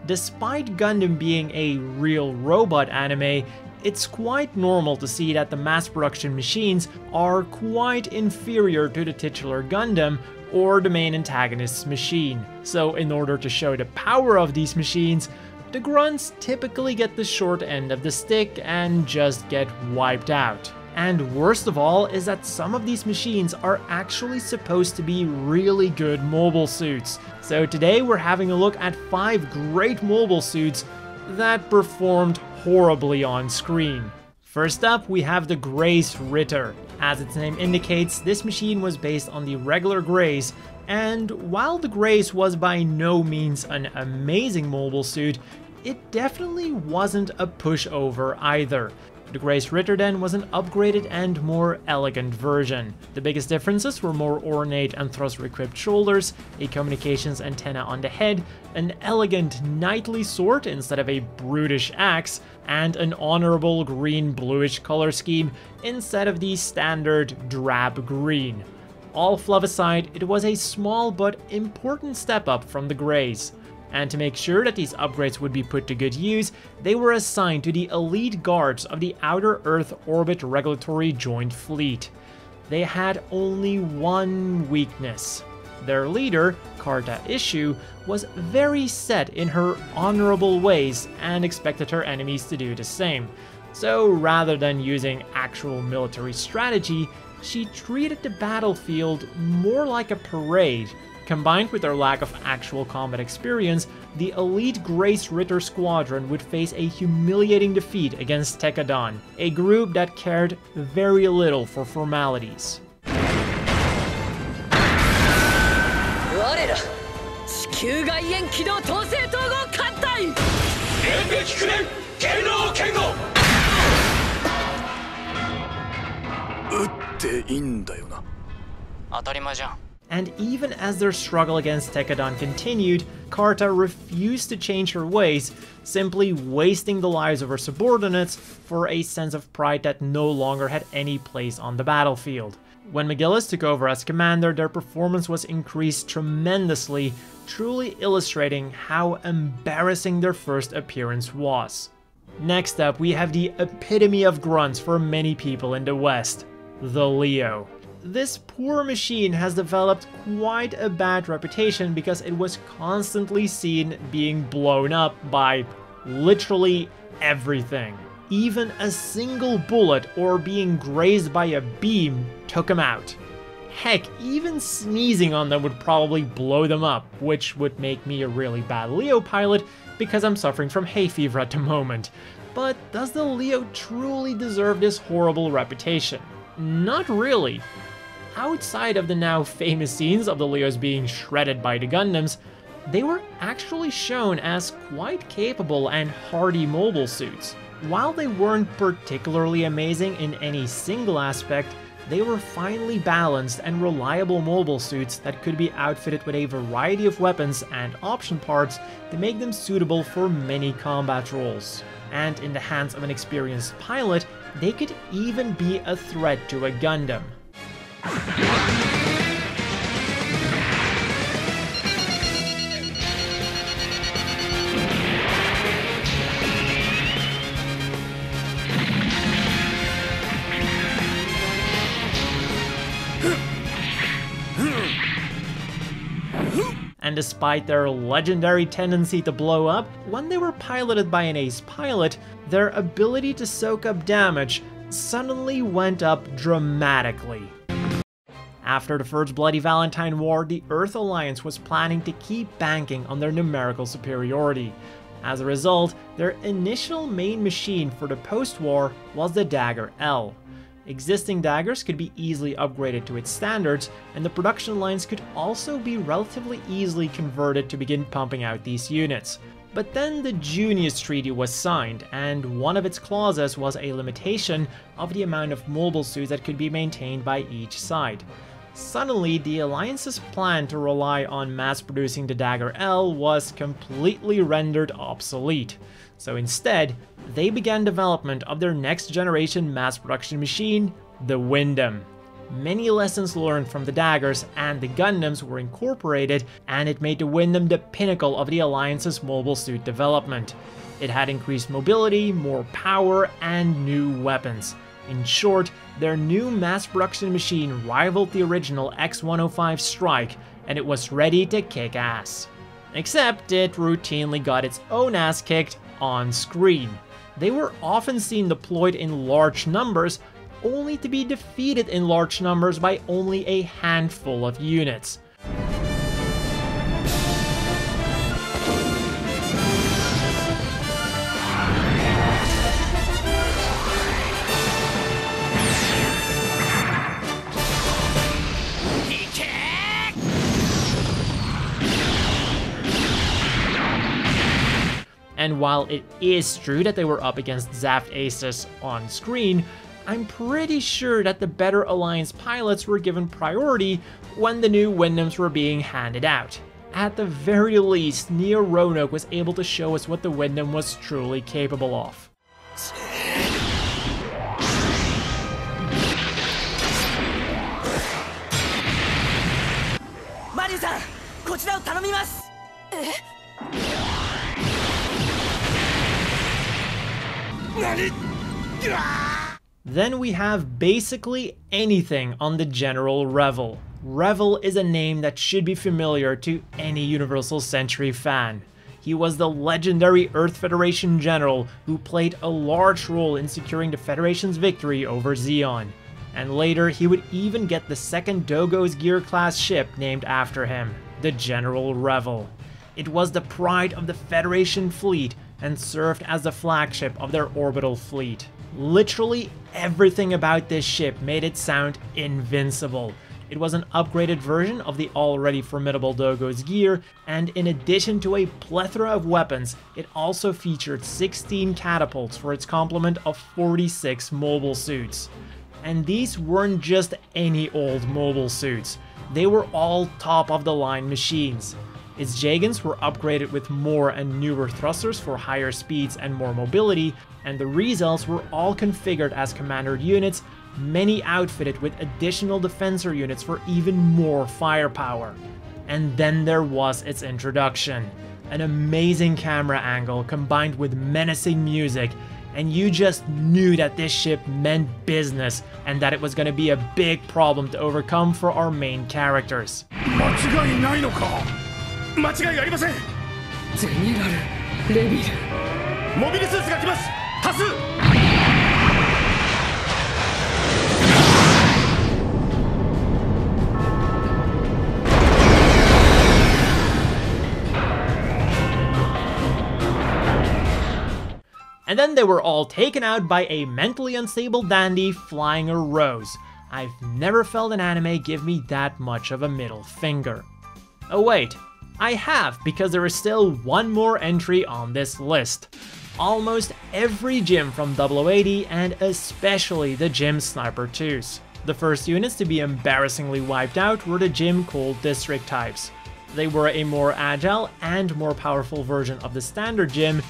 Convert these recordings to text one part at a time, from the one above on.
Despite Gundam being a real robot anime, it's quite normal to see that the mass production machines are quite inferior to the titular Gundam or the main antagonist's machine. So in order to show the power of these machines, the grunts typically get the short end of the stick and just get wiped out. And worst of all is that some of these machines are actually supposed to be really good mobile suits. So today we're having a look at 5 great mobile suits that performed horribly on screen. First up, we have the Grace Ritter. As its name indicates, this machine was based on the regular Grace, and while the Grace was by no means an amazing mobile suit, it definitely wasn't a pushover either. The Grace Ritter then was an upgraded and more elegant version. The biggest differences were more ornate and thruster-equipped shoulders, a communications antenna on the head, an elegant knightly sword instead of a brutish axe, and an honorable green-bluish color scheme instead of the standard drab green. All fluff aside, it was a small but important step up from the Grays. And to make sure that these upgrades would be put to good use, they were assigned to the elite guards of the Outer Earth Orbit Regulatory Joint Fleet. They had only one weakness. Their leader, Karta Issue, was very set in her honorable ways and expected her enemies to do the same. So rather than using actual military strategy, she treated the battlefield more like a parade. Combined with their lack of actual combat experience, the elite Grace Ritter squadron would face a humiliating defeat against Tekadon, a group that cared very little for formalities. And even as their struggle against Tekadon continued, Karta refused to change her ways, simply wasting the lives of her subordinates for a sense of pride that no longer had any place on the battlefield. When McGillis took over as commander, their performance was increased tremendously, truly illustrating how embarrassing their first appearance was. Next up, we have the epitome of grunts for many people in the West, the Leo. This poor machine has developed quite a bad reputation because it was constantly seen being blown up by literally everything. Even a single bullet or being grazed by a beam took him out. Heck, even sneezing on them would probably blow them up, which would make me a really bad Leo pilot because I'm suffering from hay fever at the moment. But does the Leo truly deserve this horrible reputation? Not really. Outside of the now famous scenes of the Leos being shredded by the Gundams, they were actually shown as quite capable and hardy mobile suits. While they weren't particularly amazing in any single aspect, they were finely balanced and reliable mobile suits that could be outfitted with a variety of weapons and option parts to make them suitable for many combat roles. And in the hands of an experienced pilot, they could even be a threat to a Gundam. And despite their legendary tendency to blow up, when they were piloted by an ace pilot, their ability to soak up damage suddenly went up dramatically. After the First Bloody Valentine War, the Earth Alliance was planning to keep banking on their numerical superiority. As a result, their initial main machine for the post-war was the Dagger L. Existing daggers could be easily upgraded to its standards, and the production lines could also be relatively easily converted to begin pumping out these units. But then the Junius Treaty was signed, and one of its clauses was a limitation of the amount of mobile suits that could be maintained by each side. Suddenly, the Alliance's plan to rely on mass-producing the Dagger L was completely rendered obsolete. So instead, they began development of their next-generation mass-production machine, the Windam. many lessons learned from the daggers and the Gundams were incorporated, and it made the Windam the pinnacle of the Alliance's mobile suit development. It had increased mobility, more power, and new weapons. In short, their new mass production machine rivaled the original X-105 Strike, and it was ready to kick ass. Except it routinely got its own ass kicked on screen. They were often seen deployed in large numbers, only to be defeated in large numbers by only a handful of units. And while it is true that they were up against Zaft Aces on screen, I'm pretty sure that the better Alliance pilots were given priority when the new Windams were being handed out. At the very least, Neo Roanoke was able to show us what the Windam was truly capable of. Mario-san, こちらを頼みます。Then we have basically anything on the General Revel. Revel is a name that should be familiar to any Universal Century fan. He was the legendary Earth Federation general who played a large role in securing the Federation's victory over Zeon. And later he would even get the second Dogo's Gear class ship named after him, the General Revel. It was the pride of the Federation fleet and served as the flagship of their orbital fleet. Literally everything about this ship made it sound invincible. It was an upgraded version of the already formidable Dogo's Gear, and in addition to a plethora of weapons, it also featured 16 catapults for its complement of 46 mobile suits. And these weren't just any old mobile suits, they were all top-of-the-line machines. Its Jagans were upgraded with more and newer thrusters for higher speeds and more mobility, and the Rezels were all configured as commandered units, many outfitted with additional defensor units for even more firepower. And then there was its introduction. An amazing camera angle combined with menacing music, and you just knew that this ship meant business and that it was going to be a big problem to overcome for our main characters. 間違いありません。ゼネラルレビル。モビルスーツが来ます。多数。And then they were all taken out by a mentally unstable dandy flying a rose. I've never felt an anime give me that much of a middle finger. Oh wait. I have, because there is still one more entry on this list. Almost every GM from 0080 and especially the GM Sniper IIs. The first units to be embarrassingly wiped out were the GM Cold District types. They were a more agile and more powerful version of the standard GM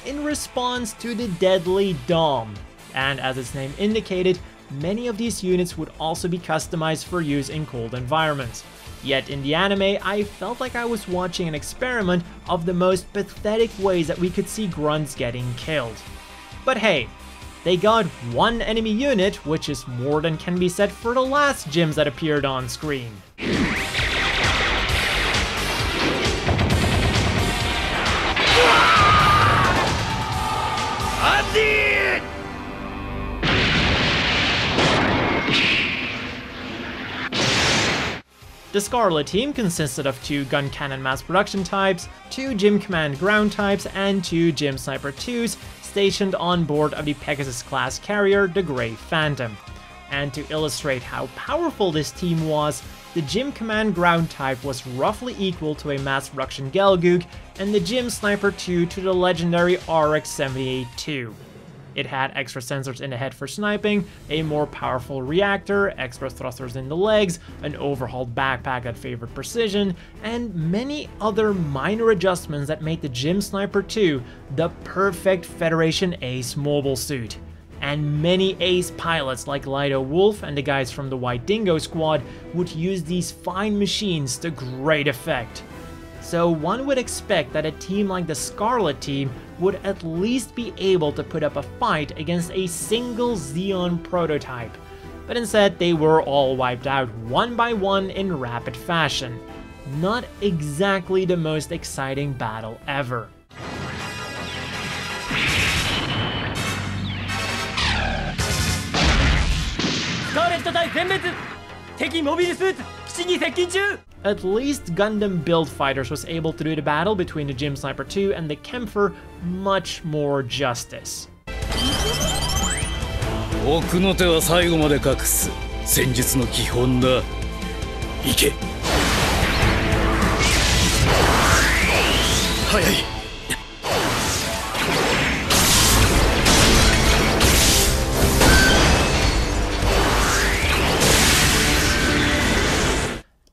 in response to the deadly Dom. And as its name indicated, many of these units would also be customized for use in cold environments. Yet in the anime, I felt like I was watching an experiment of the most pathetic ways that we could see grunts getting killed. But hey, they got one enemy unit, which is more than can be said for the last gyms that appeared on screen. The Scarlet team consisted of 2 gun cannon mass production types, 2 GM Command ground types, and 2 GM Sniper IIs stationed on board of the Pegasus class carrier, the Grey Phantom. And to illustrate how powerful this team was, the GM Command ground type was roughly equal to a mass production Gelgoog, and the GM Sniper II to the legendary RX-78 II. It had extra sensors in the head for sniping, a more powerful reactor, extra thrusters in the legs, an overhauled backpack that favored precision, and many other minor adjustments that made the GM Sniper II the perfect Federation Ace mobile suit. and many ace pilots like Lido Wolf and the guys from the White Dingo squad would use these fine machines to great effect. So one would expect that a team like the Scarlet team would at least be able to put up a fight against a single Zeon prototype, but instead they were all wiped out one by one in rapid fashion. Not exactly the most exciting battle ever. At least Gundam Build Fighters was able to do the battle between the GM Sniper II and the Kempfer much more justice. 奥の手は最後まで隠す戦術の基本だ。行け。早い。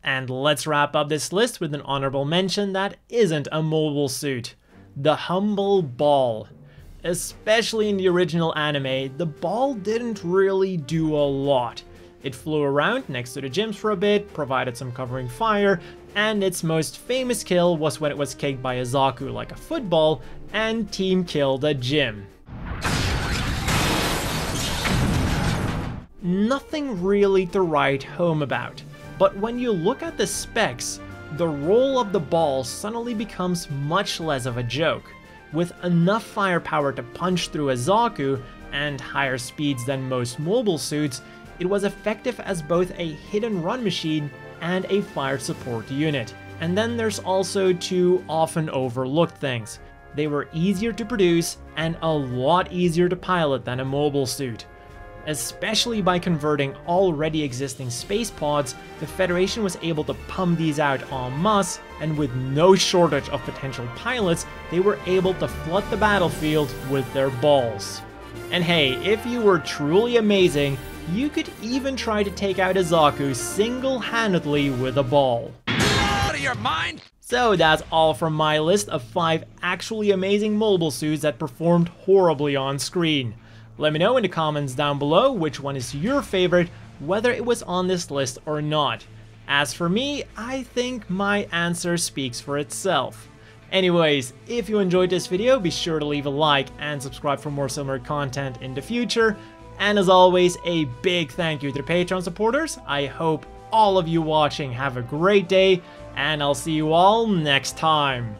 And let's wrap up this list with an honorable mention that isn't a mobile suit. The Humble Ball. Especially in the original anime, the ball didn't really do a lot. It flew around next to the gyms for a bit, provided some covering fire, and its most famous kill was when it was kicked by a Zaku like a football and team killed a gym. Nothing really to write home about. But when you look at the specs, the role of the ball suddenly becomes much less of a joke. With enough firepower to punch through a Zaku, and higher speeds than most mobile suits, it was effective as both a hit-and-run machine and a fire support unit. And then there's also two often overlooked things. They were easier to produce and a lot easier to pilot than a mobile suit. Especially by converting already existing space pods, the Federation was able to pump these out en masse, and with no shortage of potential pilots, they were able to flood the battlefield with their balls. And hey, if you were truly amazing, you could even try to take out a Zaku single-handedly with a ball. Out of your mind? So that's all from my list of 5 actually amazing mobile suits that performed horribly on screen. Let me know in the comments down below which one is your favorite, whether it was on this list or not. As for me, I think my answer speaks for itself. Anyways, if you enjoyed this video, be sure to leave a like and subscribe for more similar content in the future. And as always, a big thank you to the Patreon supporters. I hope all of you watching have a great day, and I'll see you all next time.